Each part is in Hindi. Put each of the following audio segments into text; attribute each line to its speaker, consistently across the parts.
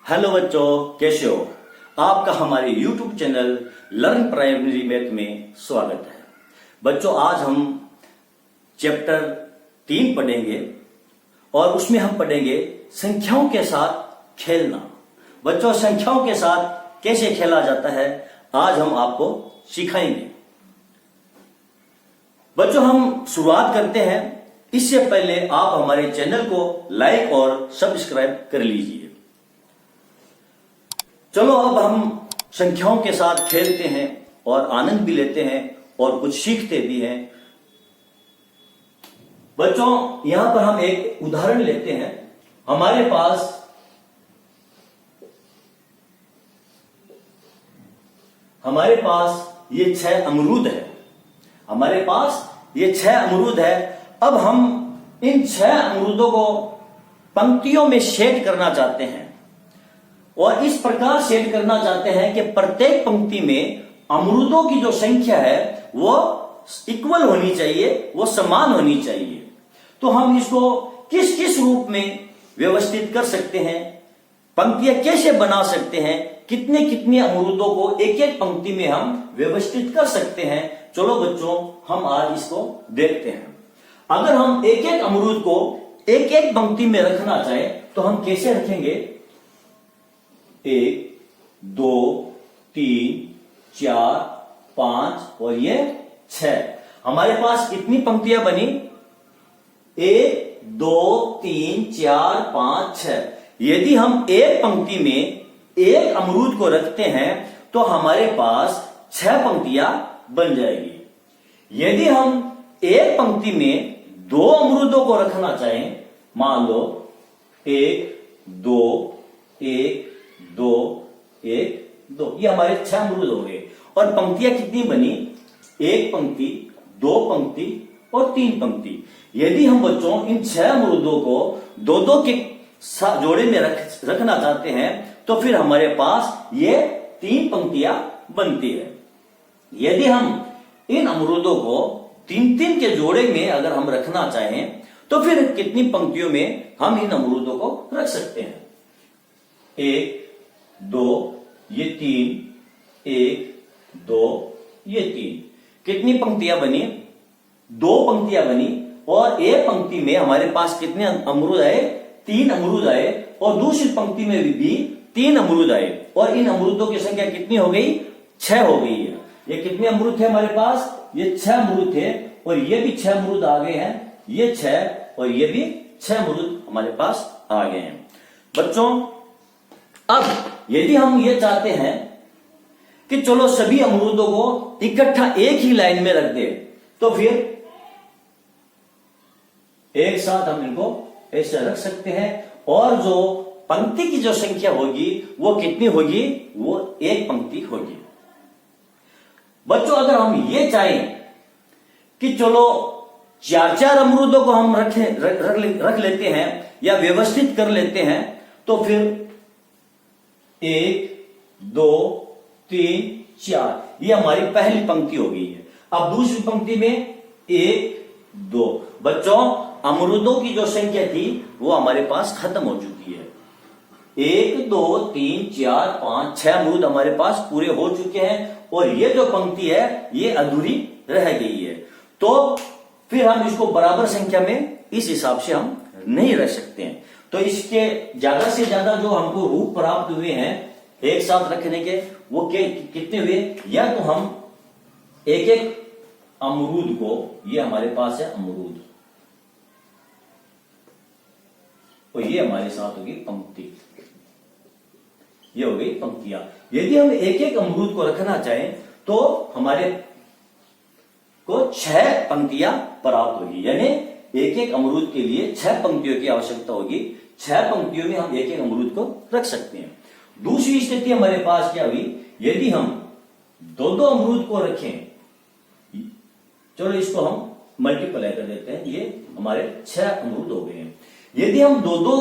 Speaker 1: हेलो बच्चों, कैसे हो? आपका हमारे YouTube channel learn primary math में स्वागत है। बच्चों, आज हम चैप्टर 3 पढ़ेंगे और उसमें हम पढ़ेंगे संख्याओं के साथ खेलना। बच्चों, संख्याओं के साथ कैसे खेला जाता है आज हम आपको सिखाएंगे। बच्चों, हम शुरुआत करते हैं। इससे पहले आप हमारे चैनल को लाइक और सब्सक्राइब कर लीजिए। चलो अब हम संख्याओं के साथ खेलते हैं और आनंद भी लेते हैं और कुछ सीखते भी हैं। बच्चों, यहां पर हम एक उदाहरण लेते हैं। हमारे पास ये 6 अमरूद है। हमारे पास ये 6 अमरूद है। अब हम इन 6 अमरूदों को पंक्तियों में सेट करना चाहते हैं और इस प्रकार सेट करना चाहते हैं कि प्रत्येक पंक्ति में अमरूदों की जो संख्या है वो इक्वल होनी चाहिए, वो समान होनी चाहिए। तो हम इसको किस किस रूप में व्यवस्थित कर सकते हैं, पंक्तियां कैसे बना सकते हैं, कितने कितने अमरूदों को एक एक पंक्ति में हम व्यवस्थित कर सकते हैं। चलो बच्चों, हम आज इसको देखते हैं। अगर हम एक एक अमरूद को एक एक पंक्ति में रखना चाहे तो हम कैसे रखेंगे? 1, 2, 3, 4, 5 और ये 6। हमारे पास कितनी पंक्तियां बनी? 1, 2, 3, 4, 5, 6। यदि हम एक पंक्ति में एक अमरूद को रखते हैं तो हमारे पास 6 पंक्तियां बन जाएगी। यदि हम एक पंक्ति में 2 अमरूदों को रखना चाहें, मान लो 1, 2, 1, 2, 1, 2, ये हमारे 6 अमरूद हो गए। और पंक्तियां कितनी बनी? 1 पंक्ति, 2 पंक्ति और 3 पंक्ति। यदि हम बच्चों इन 6 अमरूदों को 2-2 के जोड़े में रखना चाहते हैं तो फिर हमारे पास ये 3 पंक्तियां बनती है। यदि हम इन अमरूदों को 3-3 के जोड़े में अगर हम रखना चाहें तो फिर कितनी पंक्तियों में हम इन अमरूदों को रख सकते हैं? 1, 2, ये 3, 1, 2, ये 3। कितनी पंक्तियां बनी? 2 पंक्तियां बनी। और एक पंक्ति में हमारे पास कितने अमरूद आए? 3 अमरूद आए। और दूसरी पंक्ति में भी 3 अमरूद आए। और इन अमरूदों की संख्या कितनी हो गई? 6 हो गई है। ये कितने अमरूद थे हमारे पास? ये 6 अमरूद थे। और ये भी 6 अमरूद आ गए हैं। ये 6 और ये भी 6 अमरूद हमारे पास आ गए हैं। बच्चों, अब यदि हम ये चाहते हैं कि चलो सभी अमरूदों को इकट्ठा एक ही लाइन में रख दे तो फिर एक साथ हम इनको ऐसे रख सकते हैं। और जो पंक्ति की जो संख्या होगी वो कितनी होगी? वो एक पंक्ति होगी। बच्चों, अगर हम ये चाहें कि चलो 4-4 अमरूदों को हम रख लेते हैं या व्यवस्थित कर लेते हैं तो फिर 1, 2, 3, 4 ये हमारी पहली पंक्ति हो गई है। अब दूसरी पंक्ति में 1, 2। बच्चों, अमरूदों की जो संख्या थी वो हमारे पास खत्म हो चुकी है। 1, 2, 3, 4, 5, 6 अमरूद हमारे पास पूरे हो चुके हैं और ये जो पंक्ति है ये अधूरी रह गई है। तो फिर हम इसको बराबर संख्या में इस हिसाब से हम नहीं रख सकते हैं। तो इसके ज्यादा से ज्यादा जो हमको रूप प्राप्त हुए हैं एक साथ रखने के वो कितने हुए? या तो हम एक एक अमरूद को, ये हमारे पास है अमरूद, और ये हमारे साथ होगी पंक्ति, ये हो गई पंक्तियां। यदि हम एक एक अमरूद को रखना चाहें तो हमारे को 6 पंक्तियां प्राप्त होगी। यानी एक एक अमरूद के लिए 6 पंक्तियों की आवश्यकता होगी। 6 पंक्तियों में हम एक एक अमरूद को रख सकते हैं। दूसरी स्थिति हमारे पास क्या हुई? यदि हम 2-2 अमरूद को रखें, चलो इसको हम मल्टीप्लाई कर देते हैं, ये हमारे 6 अमरूद हो गए हैं। यदि हम 2-2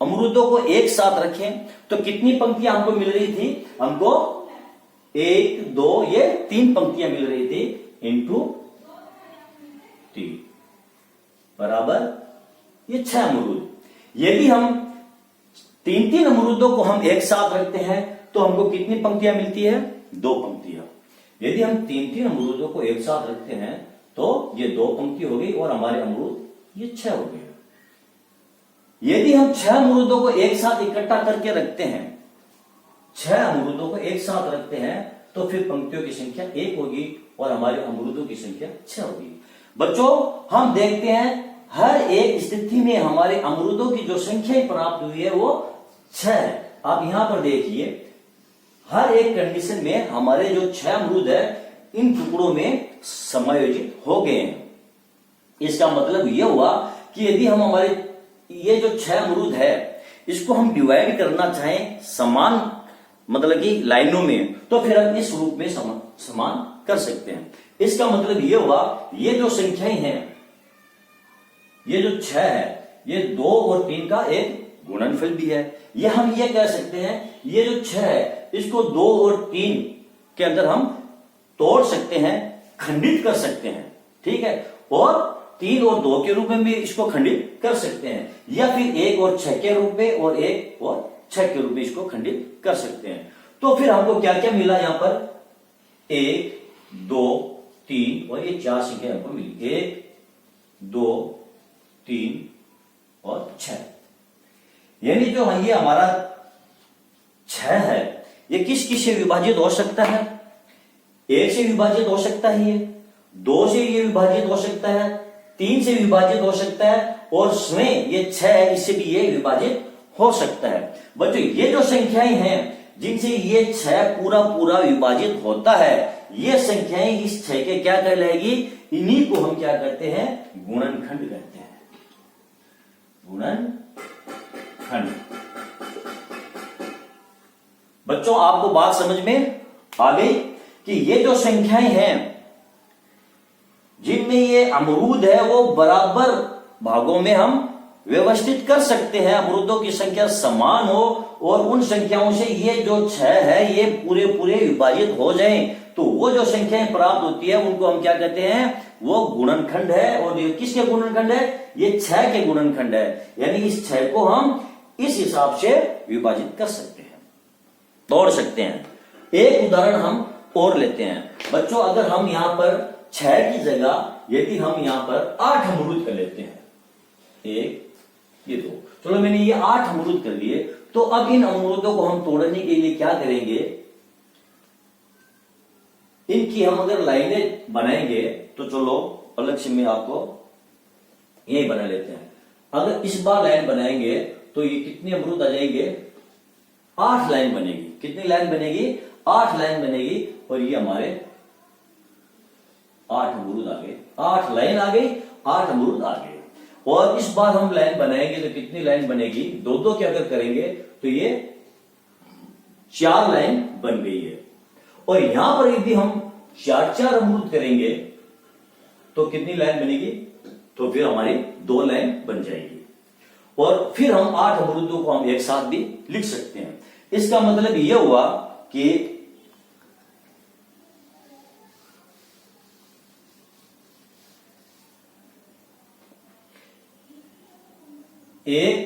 Speaker 1: अमरूदों को एक साथ रखें तो कितनी पंक्तियां हमको मिल रही थी? हमको 1, 2, ये 3 पंक्तियां मिल रही थी इंटू 3 बराबर ये 6 अमरूद। यदि हम तीन तीन अमरूदों को हम एक साथ रखते हैं तो हमको कितनी पंक्तियां मिलती है? 2 पंक्तियां। यदि हम तीन तीन अमरूदों को एक साथ रखते हैं तो ये 2 पंक्ति हो गई और हमारे अमरूद ये 6 हो गए। यदि हम 6 अमरूदों को एक साथ इकट्ठा करके रखते हैं, 6 अमरूदों को एक साथ रखते हैं तो फिर पंक्तियों की संख्या 1 होगी और हमारे अमरूदों की संख्या 6 होगी। बच्चों हम देखते हैं हर एक स्थिति में हमारे अमरूदों की जो संख्या प्राप्त हुई है वो 6 है। आप यहां पर देखिए हर एक कंडीशन में हमारे जो 6 अमरूद है इन टुकड़ों में समायोजित हो गए हैं। इसका मतलब यह हुआ कि यदि हम हमारे ये जो 6 अमरूद है इसको हम डिवाइड करना चाहें समान मतलब कि लाइनों में, तो फिर हम इस रूप में समान कर सकते हैं। इसका मतलब यह हुआ ये जो संख्याएं हैं, ये जो 6 है ये 2 और 3 का एक गुणनफल भी है। ये हम ये कह सकते हैं ये जो 6 है इसको 2 और 3 के अंदर हम तोड़ सकते हैं, खंडित कर सकते हैं, ठीक है। और 3 और 2 के रूप में भी इसको खंडित कर सकते हैं, या फिर 1 और 6 के रूप में और 1 और 6 के रूप में इसको खंडित कर सकते हैं। तो फिर हमको क्या क्या मिला यहां पर? 1 2 3 और ये 4 संख्या हमको मिली, 1 2 3 और 6। यानी जो ये हमारा 6 है ये किस किस से विभाजित हो सकता है? 1 से विभाजित हो सकता है, ये 2 से ये विभाजित हो सकता है, 3 से विभाजित हो सकता है और स्वयं ये 6 है इससे भी ये विभाजित हो सकता है। बच्चों ये जो संख्याएं हैं जिनसे ये 6 पूरा पूरा विभाजित होता है, ये संख्याएं इस 6 के क्या कहलाएगी? इन्हीं को हम क्या कहते हैं? गुणनखंड कहते हैं, गुणनखंड। बच्चों आपको बात समझ में आ गई कि ये जो संख्याएं हैं जिनमें ये अमरूद है वो बराबर भागों में हम व्यवस्थित कर सकते हैं, अमरूदों की संख्या समान हो और उन संख्याओं से ये जो 6 है ये पूरे पूरे विभाजित हो जाएं, तो वो जो संख्याएं प्राप्त होती है उनको हम क्या कहते हैं? वो गुणनखंड है। और ये किसके गुणनखंड है? ये 6 के गुणनखंड है। यानी इस 6 को हम इस हिसाब से विभाजित कर सकते हैं, तोड़ सकते हैं। एक उदाहरण हम और लेते हैं। बच्चों अगर हम यहां पर 6 की जगह यदि हम यहां पर 8 अमरूद कर लेते हैं, 1 ये 2, चलो मैंने ये 8 अमरूद कर लिए, तो अब इन अमरूदों को हम तोड़ने के लिए क्या करेंगे? इनकी हम अगर लाइनें बनाएंगे तो चलो अलग से मैं आपको यही बना लेते हैं। अगर इस बार लाइन बनाएंगे तो ये कितने अमरूद आ जाएंगे? 8 लाइन बनेगी। कितनी लाइन बनेगी? 8 लाइन बनेगी और ये हमारे 8 अमरूद आ गए, 8 लाइन आ गई, 8 अमरूद आ गए। और इस बार हम लाइन बनाएंगे तो कितनी लाइन बनेगी? 2-2 के अगर करेंगे तो ये 4 लाइन बन गई है। और यहां पर यदि हम 4-4 अमरूद करेंगे तो कितनी लाइन बनेगी? तो फिर हमारी 2 लाइन बन जाएगी। और फिर हम 8 अमरूदों को हम एक साथ भी लिख सकते हैं। इसका मतलब यह हुआ कि 1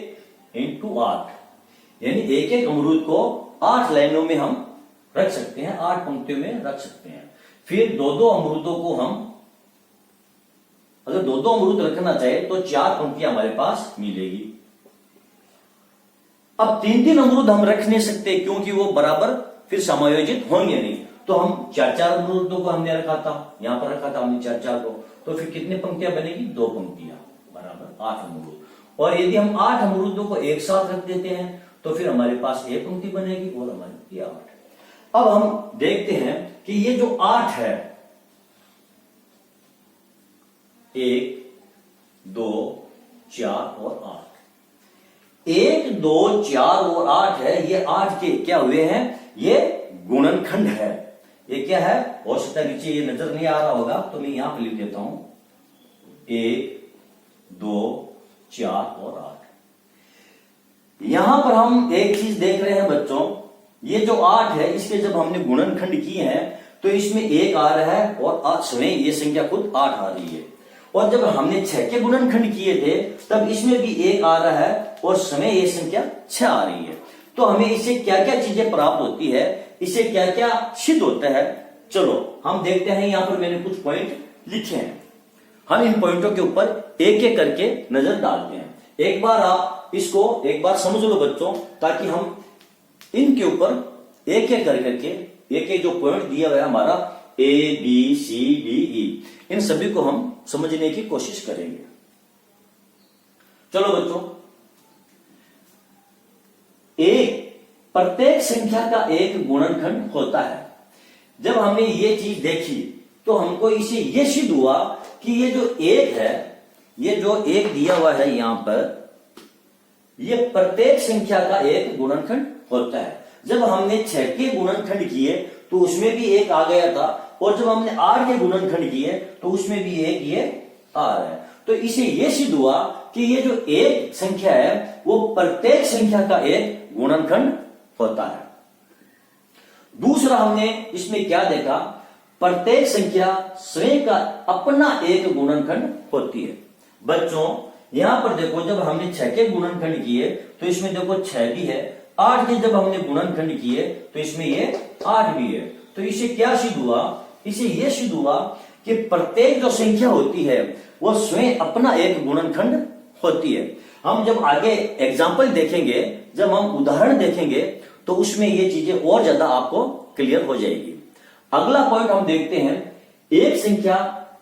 Speaker 1: × 8 यानी एक एक अमरूद को 8 लाइनों में हम रख सकते हैं, 8 पंक्तियों में रख सकते हैं। फिर 2-2 अमरूदों को हम अगर 2-2 अमरूद रखना चाहे तो 4 पंक्तियां हमारे पास मिलेगी। अब 3-3 अमरूद हम रख नहीं सकते क्योंकि वो बराबर फिर समायोजित होंगे नहीं, तो हम 4-4 अमरूदों को हमने रखा था, यहां पर रखा था हमने 4-4 को, तो फिर कितनी पंक्तियां बनेगी? 2 पंक्तियां बराबर 8 अमरूद। और यदि हम 8 अमरूदों को एक साथ रख देते हैं तो फिर हमारे पास 1 पंक्ति बनेगी और हमारी 8। अब हम देखते हैं कि ये जो 8 है, 1 2 4 और 8, 1 2 4 और 8 है, ये 8 के क्या हुए हैं? ये गुणनखंड है। ये क्या है? हो सकता है नीचे ये नजर नहीं आ रहा होगा तो मैं यहां पर लिख देता हूं, 1 2 4 और 8। यहां पर हम एक चीज देख रहे हैं बच्चों, ये जो 8 है इसके जब हमने गुणनखंड किए हैं तो इसमें 1 आ रहा है और स्वयं ये संख्या खुद 8 आ रही है। और जब हमने 6 के गुणनखंड किए थे तब इसमें भी 1 आ रहा है और समय ये संख्या 6 आ रही है। तो हमें इससे क्या क्या चीजें प्राप्त होती है, इससे क्या क्या सिद्ध होता है, चलो हम देखते हैं। यहां पर मैंने कुछ पॉइंट लिखे हैं, हम इन पॉइंटों के ऊपर एक एक करके नजर डालते हैं। एक बार आप इसको एक बार समझ लो बच्चों, ताकि हम इनके ऊपर एक एक करके एक एक जो पॉइंट दिया हुआ है हमारा ABCDE, इन सभी को हम समझने की कोशिश करेंगे। चलो बच्चों, एक प्रत्येक संख्या का एक गुणनखंड होता है। जब हमने ये चीज देखी तो हमको इसे ये सिद्ध हुआ कि ये जो एक है, ये जो एक दिया हुआ है यहां पर, ये प्रत्येक संख्या का एक गुणनखंड होता है। जब हमने 6 के गुणनखंड किए तो उसमें भी एक आ गया था, और जब हमने 8 के गुणनखंड किए तो उसमें भी एक ये आ रहा है। तो इसे ये सिद्ध हुआ कि ये जो एक संख्या है वो प्रत्येक संख्या का एक गुणनखंड होता है। दूसरा हमने इसमें क्या देखा, प्रत्येक संख्या स्वयं का अपना एक गुणनखंड होती है। बच्चों यहां पर देखो, जब हमने 6 के गुणनखंड किए तो इसमें देखो 6 भी है, 8 के जब हमने गुणनखंड किए तो इसमें ये 8 भी है। तो इसे क्या सिद्ध हुआ, इसे यह सिद्ध हुआ कि प्रत्येक जो संख्या होती है वो स्वयं अपना एक गुणनखंड होती है। हम जब आगे एग्जाम्पल देखेंगे, जब हम उदाहरण देखेंगे तो उसमें ये चीजें और ज्यादा आपको क्लियर हो जाएगी। अगला पॉइंट हम देखते हैं, एक संख्या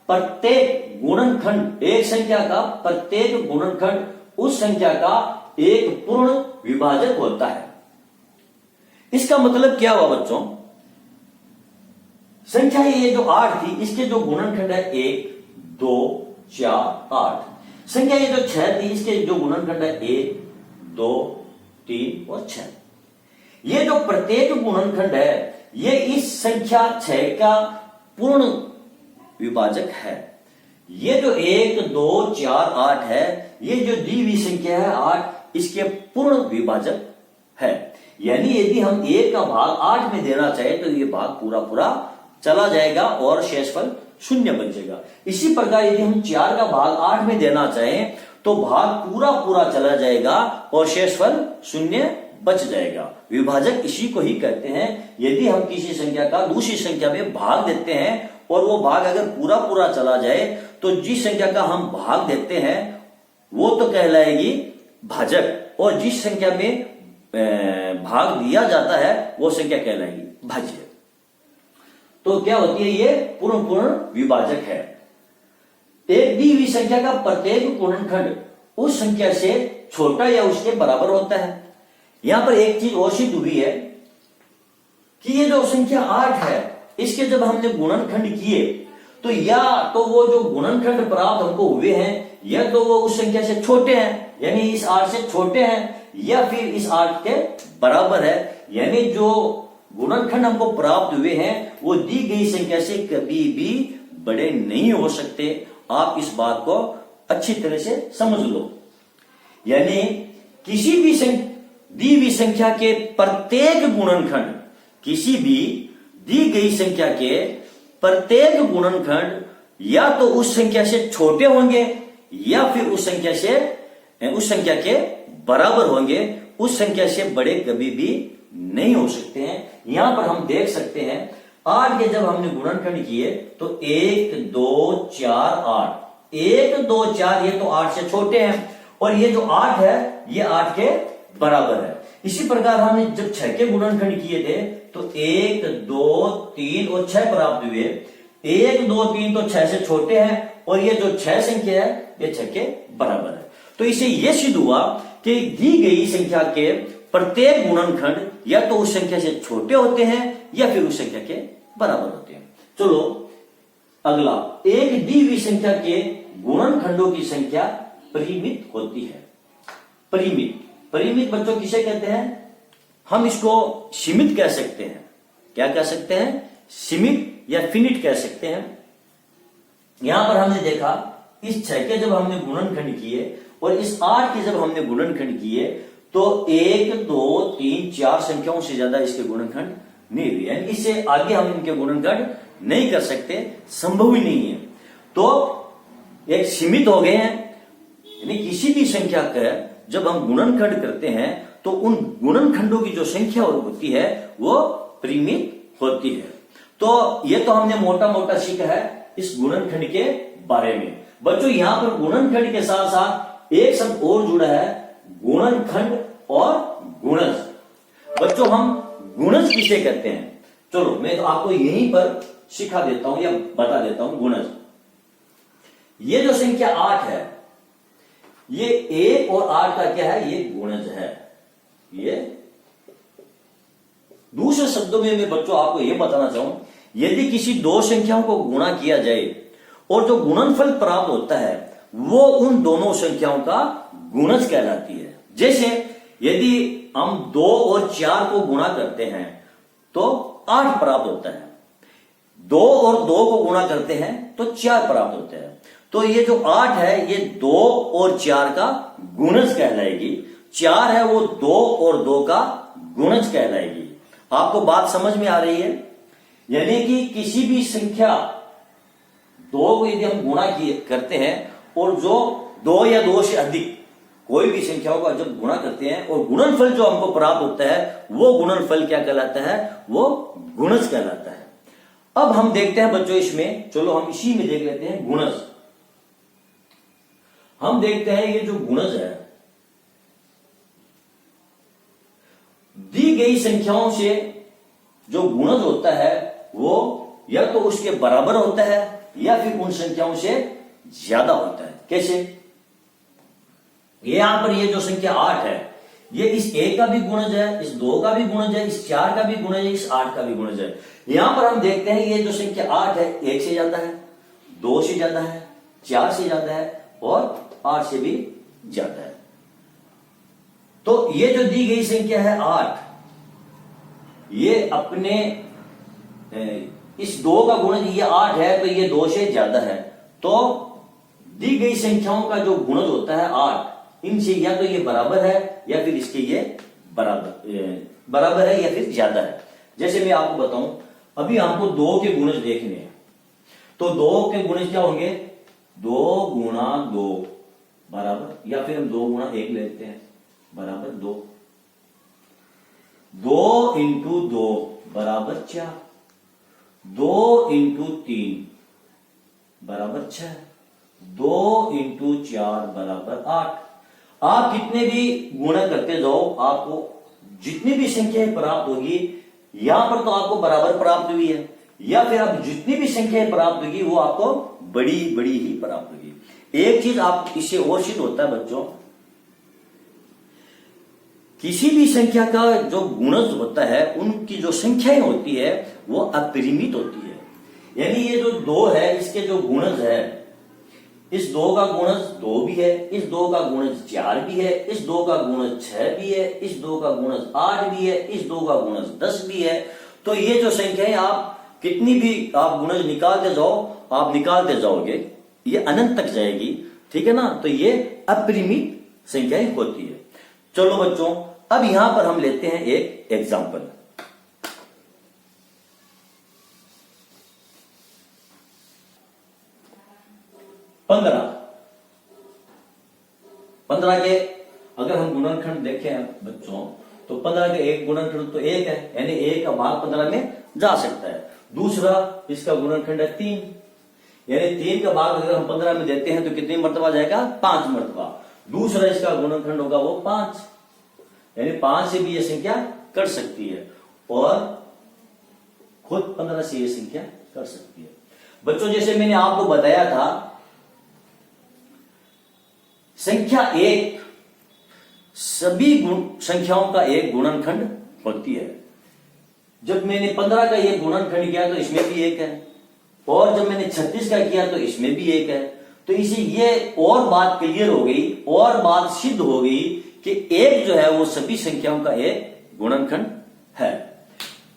Speaker 1: प्रत्येक गुणनखंड, एक संख्या का प्रत्येक गुणनखंड उस संख्या का एक पूर्ण विभाजक होता है। इसका मतलब क्या हुआ बच्चों, संख्या ये जो 8 थी, इसके जो गुणनखंड है 1, 2, 4, 8। संख्या ये जो 6 थी, इसके जो गुणनखंड है 1, 2, 3 और 6। ये जो प्रत्येक गुणनखंड है ये इस संख्या 6 का पूर्ण विभाजक है। ये जो 1, 2, 4, 8 है, ये जो दी हुई संख्या है 8, इसके पूर्ण विभाजक है। यानी यदि हम 1 का भाग 8 में देना चाहे तो ये भाग पूरा पूरा चला जाएगा और शेषफल 0 बन जाएगा। इसी प्रकार यदि हम 4 का भाग 8 में देना चाहें तो भाग पूरा पूरा चला जाएगा और शेषफल 0 बच जाएगा। विभाजक इसी को ही कहते हैं। यदि हम किसी संख्या का दूसरी संख्या में भाग देते हैं और वो भाग अगर पूरा पूरा चला जाए तो जिस संख्या का हम भाग देते हैं वो तो कहलाएगी भाजक, और जिस संख्या में भाग दिया जाता है वो संख्या कहलाएगी भाज्य। तो क्या होती है, ये पूर्ण विभाजक है। एक दी हुई संख्या का प्रत्येक गुणनखंड उस संख्या से छोटा या उसके बराबर होता है। यहां पर एक चीज और सिद्ध हुई है कि ये जो संख्या 8 है, इसके जब हमने गुणनखंड किए तो या तो वो जो गुणनखंड प्राप्त हमको हुए हैं या तो वो उस संख्या से छोटे हैं, यानी इस 8 से छोटे हैं, या फिर इस 8 के बराबर है। यानी जो गुणनखंड हमको प्राप्त हुए हैं वो दी गई संख्या से कभी भी बड़े नहीं हो सकते। आप इस बात को अच्छी तरह से समझ लो। यानी किसी भी दी हुई संख्या के प्रत्येक गुणनखंड, किसी भी दी गई संख्या के प्रत्येक गुणनखंड या तो उस संख्या से छोटे होंगे या फिर उस संख्या के बराबर होंगे। उस संख्या से बड़े कभी भी नहीं हो सकते हैं। यहां पर हम देख सकते हैं 8 के जब हमने गुणनखंड किए तो 1, 2, 4, 8, 1, 2, 4 ये तो 8 से छोटे हैं और ये जो 8 है ये 8 के बराबर है। इसी प्रकार हमने जब 6 के गुणनखंड किए थे तो 1, 2, 3 और 6 प्राप्त हुए। 1, 2, 3 तो 6 से छोटे हैं और ये जो 6 संख्या है ये 6 के बराबर है। तो इसे यह सिद्ध हुआ कि दी गई संख्या के प्रत्येक गुणनखंड या तो उस संख्या से छोटे होते हैं या फिर उस संख्या के बराबर होते हैं। चलो अगला, एक दी हुई संख्या के गुणनखंडों की संख्या परिमित होती है। परिमित बच्चों किसे कहते हैं? हम इसको सीमित कह सकते हैं। क्या कह सकते हैं? सीमित या फिनिट कह सकते हैं। यहां पर हमने देखा इस 6 के जब हमने गुणनखंड किए और इस 8 के जब हमने गुणनखंड किए तो 1, 2, 3, 4 संख्याओं से ज्यादा इसके गुणनखंड नहीं हुए, यानी इससे आगे हम इनके गुणनखंड नहीं कर सकते, संभव ही नहीं है। तो एक सीमित हो गए हैं, यानी किसी भी संख्या का जब हम गुणनखंड करते हैं तो उन गुणनखंडों की जो संख्या होती है वो परिमित होती है। तो ये तो हमने मोटा मोटा सीखा है इस गुणनखंड के बारे में। बच्चों यहां पर गुणनखंड के साथ साथ एक शब्द और जुड़ा है, गुणनखंड और गुणज। बच्चों हम गुणज किसे कहते हैं, चलो मैं तो आपको यहीं पर सिखा देता हूं या बता देता हूं। गुणज, ये जो संख्या 8 है, ये 1 और 8 का क्या है, ये गुणज है। ये दूसरे शब्दों में मैं बच्चों आपको यह बताना चाहूं, यदि किसी दो संख्याओं को गुणा किया जाए और जो गुणनफल प्राप्त होता है वो उन दोनों संख्याओं का गुणज कहलाती है। जैसे यदि हम 2 और 4 को गुणा करते हैं तो 8 प्राप्त होता है, 2 और 2 को गुणा करते हैं तो 4 प्राप्त होते हैं। तो ये जो 8 है ये 2 और 4 का गुणज कहलाएगी, 4 है वो 2 और 2 का गुणज कहलाएगी। आपको बात समझ में आ रही है? यानी कि किसी भी संख्या 2 को यदि हम गुणा करते हैं और जो 2 या 2 से अधिक कोई भी संख्याओं का जब गुणा करते हैं और गुणनफल जो हमको प्राप्त होता है वो गुणनफल क्या कहलाता है, वो गुणज कहलाता है। अब हम देखते हैं बच्चों इसमें, चलो हम इसी में देख लेते हैं गुणज। हम देखते हैं ये जो गुणज है, दी गई संख्याओं से जो गुणज होता है वो या तो उसके बराबर होता है या फिर उन संख्याओं से ज्यादा होता है। कैसे? ये यहां पर ये जो संख्या 8 है, ये इस 1 का भी गुणज है, इस 2 का भी गुणज है, इस 4 का भी गुणज है, इस 8 का भी गुणज है। यहां पर हम देखते हैं ये जो संख्या 8 है 1 से ज्यादा है, 2 से ज्यादा है, 4 से ज्यादा है और 8 से भी ज्यादा है। तो ये जो दी गई संख्या है 8, ये अपने इस 2 का गुणज ये 8 है तो ये 2 से ज्यादा है। तो दी गई संख्याओं का जो गुणज होता है 8, इनसे या तो ये बराबर है या फिर इसके ये बराबर है या फिर ज्यादा है। जैसे मैं आपको बताऊं, अभी हमको 2 के गुणज देखने हैं, तो 2 के गुणज क्या होंगे, 2 गुणा 2 बराबर, या फिर हम 2 गुणा 1 लेते हैं बराबर 2, 2 इंटू 2 बराबर 4, 2 इंटू 3 बराबर 6, 2 इंटू 4 बराबर 8। आप कितने भी गुणा करते जाओ आपको जितनी भी संख्याएं प्राप्त होगी, यहां पर तो आपको बराबर प्राप्त हुई है, या फिर आप जितनी भी संख्याएं प्राप्त होगी वो आपको बड़ी बड़ी ही प्राप्त होगी। एक चीज आप इससे और सिद्ध होता है बच्चों, किसी भी संख्या का जो गुणज होता है उनकी जो संख्याएं होती है वो अपरिमित होती है। यानी ये जो 2 है इसके जो गुणज है, इस 2 का गुणज 2 भी है, इस 2 का गुणज 4 भी है, इस 2 का गुणज 6 भी है, इस 2 का गुणज 8 भी है, इस 2 का गुणज 10 भी है। तो ये जो संख्याएं आप कितनी भी आप गुणज निकालते जाओ, आप निकालते जाओगे, ये अनंत तक जाएगी, ठीक है ना। तो ये अपरिमित संख्याएं होती है। चलो बच्चों अब यहां पर हम लेते हैं एक एग्जाम्पल। पंद्रह के अगर हम गुणनखंड देखें बच्चों तो 15 के एक गुणनखंड तो 1 है, यानी 1 का भाग 15 में जा सकता है। दूसरा इसका गुणनखंड है 3, यानी 3 का भाग अगर हम 15 में देते हैं तो कितनी मर्तबा जाएगा, 5 मर्तबा। दूसरा इसका गुणनखंड होगा वो 5, यानी 5 से भी ये संख्या कट सकती है और खुद 15 से ये संख्या कट सकती है। बच्चों जैसे मैंने आपको बताया था, संख्या 1 सभी संख्याओं का एक गुणनखंड होती है। जब मैंने 15 का ये गुणनखंड किया तो इसमें भी 1 है, और जब मैंने 36 का किया तो इसमें भी 1 है। तो इसे ये और बात क्लियर हो गई और बात सिद्ध हो गई कि 1 जो है वो सभी संख्याओं का एक गुणनखंड है।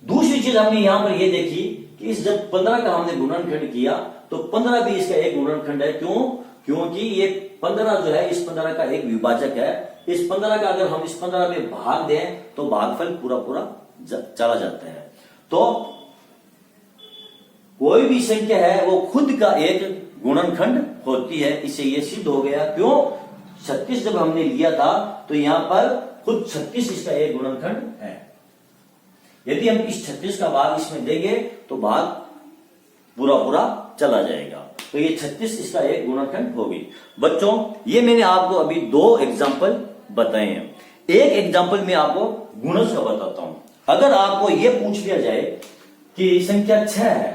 Speaker 1: दूसरी चीज हमने यहां पर ये देखी कि इस जब 15 का हमने गुणनखंड किया तो 15 भी इसका एक गुणनखंड है। क्यों? क्योंकि ये 15 जो है इस 15 का एक विभाजक है। इस 15 का अगर हम इस 15 में भाग दें तो भागफल पूरा पूरा चला जाता है। तो कोई भी संख्या है वो खुद का एक गुणनखंड होती है। इससे ये सिद्ध हो गया। क्यों? 36 जब हमने लिया था तो यहां पर खुद 36 इसका एक गुणनखंड है। यदि हम इस 36 का भाग इसमें देंगे तो भाग पूरा पूरा चला जाएगा। तो ये 36 इसका एक गुणनखंड होगी। बच्चों ये मैंने आपको अभी 2 एग्जाम्पल बताए हैं। एक एग्जाम्पल मैं आपको गुणज का बताता हूं। अगर आपको ये पूछ लिया जाए कि संख्या 6 है,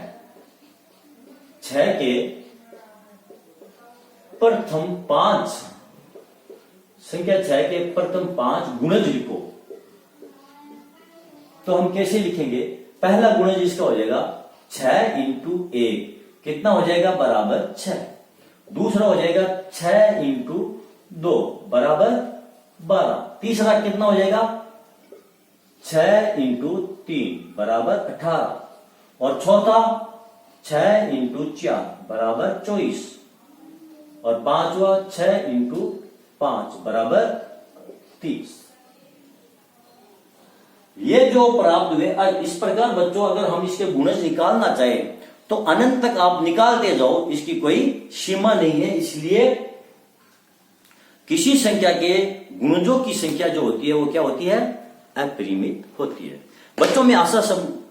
Speaker 1: 6 के प्रथम 5, संख्या 6 के प्रथम 5 गुणज लिखो, तो हम कैसे लिखेंगे? पहला गुणज इसका हो जाएगा 6 इंटू 1, कितना हो जाएगा? बराबर 6। दूसरा हो जाएगा 6 इंटू 2 बराबर 12। तीसरा कितना हो जाएगा? 6 इंटू 3 बराबर 18। और चौथा 6 इंटू 4 बराबर 24। और पांचवा 6 इंटू 5 बराबर 30। ये जो प्राप्त हुए, इस प्रकार बच्चों अगर हम इसके गुणज निकालना चाहें तो अनंत तक आप निकालते जाओ, इसकी कोई सीमा नहीं है। इसलिए किसी संख्या के गुणजों की संख्या जो होती है वो क्या होती है? अपरिमित होती है। बच्चों मैं आशा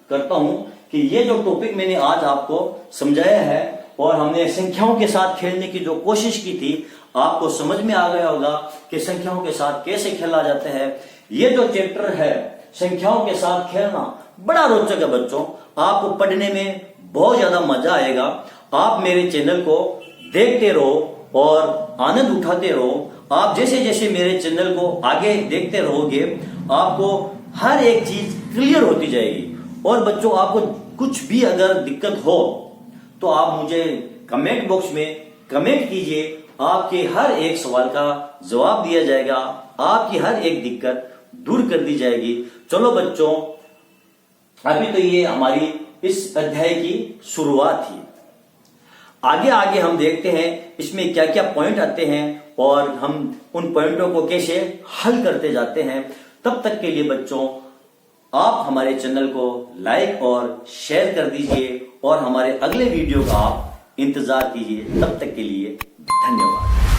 Speaker 1: करता हूं कि ये जो टॉपिक मैंने आज आपको समझाया है और हमने संख्याओं के साथ खेलने की जो कोशिश की थी, आपको समझ में आ गया होगा कि संख्याओं के साथ कैसे खेला जाता है। ये जो चैप्टर है संख्याओं के साथ खेलना बड़ा रोचक है बच्चों, आपको पढ़ने में बहुत ज्यादा मजा आएगा। आप मेरे चैनल को देखते रहो और आनंद उठाते रहो। आप जैसे जैसे मेरे चैनल को आगे देखते रहोगे आपको हर एक चीज क्लियर होती जाएगी। और बच्चों आपको कुछ भी अगर दिक्कत हो तो आप मुझे कमेंट बॉक्स में कमेंट कीजिए, आपके हर एक सवाल का जवाब दिया जाएगा, आपकी हर एक दिक्कत दूर कर दी जाएगी। चलो बच्चों अभी तो ये हमारी इस अध्याय की शुरुआत थी। आगे आगे हम देखते हैं इसमें क्या क्या पॉइंट आते हैं और हम उन पॉइंटों को कैसे हल करते जाते हैं। तब तक के लिए बच्चों आप हमारे चैनल को लाइक और शेयर कर दीजिए और हमारे अगले वीडियो का आप इंतजार कीजिए। तब तक के लिए धन्यवाद।